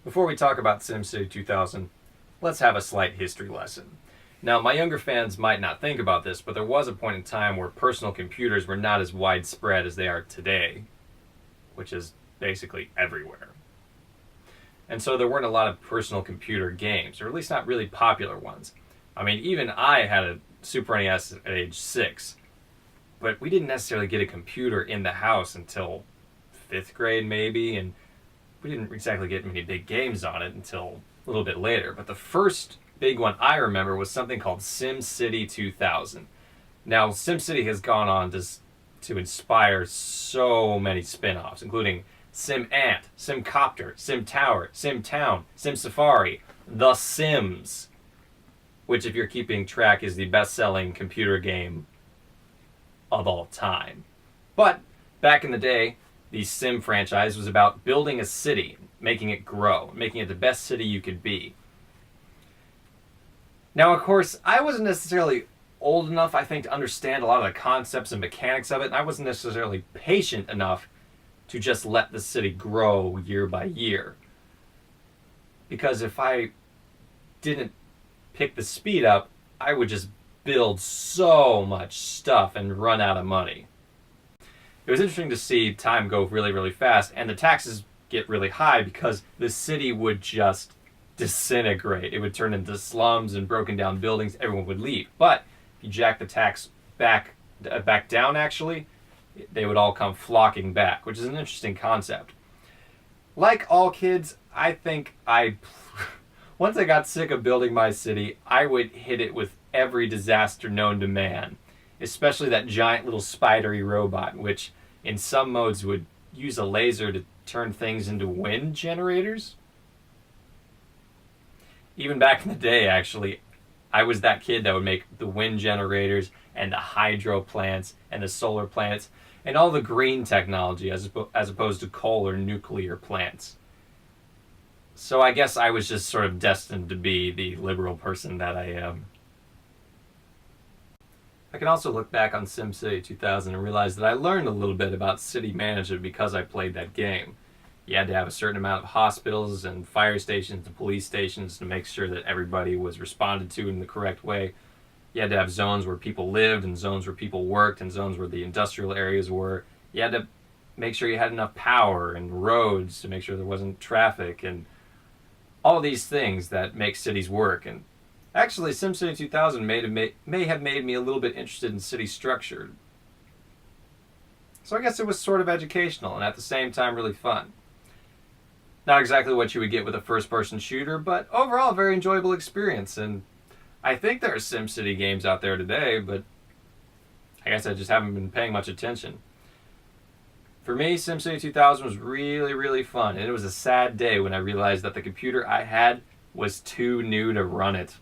Before we talk about SimCity 2000, let's have a slight history lesson. Now, my younger fans might not think about this, but there was a point in time where personal computers were not as widespread as they are today, which is basically everywhere. And so there weren't a lot of personal computer games, or at least not really popular ones. I mean, even I had a Super NES at age 6, but we didn't necessarily get a computer in the house until 5th grade maybe, and we didn't exactly get many big games on it until a little bit later. But the first big one I remember was something called SimCity 2000. Now, SimCity has gone on to inspire so many spin-offs, including Sim Ant, Sim Copter, Sim Tower, Sim Town, Sim Safari, The Sims, which, if you're keeping track, is the best-selling computer game of all time. But back in the day, the Sim franchise was about building a city, making it grow, making it the best city you could be. Now, of course, I wasn't necessarily old enough, I think, to understand a lot of the concepts and mechanics of it, and I wasn't necessarily patient enough to just let the city grow year by year. Because if I didn't pick the speed up, I would just build so much stuff and run out of money. It was interesting to see time go really, really fast, and the taxes get really high because the city would just disintegrate. It would turn into slums and broken down buildings. Everyone would leave. But if you jack the tax back down, actually, they would all come flocking back, which is an interesting concept. Like all kids, I think once I got sick of building my city, I would hit it with every disaster known to man, especially that giant little spidery robot, which in some modes would use a laser to turn things into wind generators. Even back in the day, actually, I was that kid that would make the wind generators and the hydro plants and the solar plants and all the green technology as opposed to coal or nuclear plants. So I guess I was just sort of destined to be the liberal person that I am. I can also look back on SimCity 2000 and realize that I learned a little bit about city management because I played that game. You had to have a certain amount of hospitals and fire stations and police stations to make sure that everybody was responded to in the correct way. You had to have zones where people lived and zones where people worked and zones where the industrial areas were. You had to make sure you had enough power and roads to make sure there wasn't traffic and all these things that make cities work. And actually, SimCity 2000 may have made me a little bit interested in city structure. So I guess it was sort of educational and at the same time really fun. Not exactly what you would get with a first-person shooter, but overall a very enjoyable experience. And I think there are SimCity games out there today, but I guess I just haven't been paying much attention. For me, SimCity 2000 was really, really fun, and it was a sad day when I realized that the computer I had was too new to run it.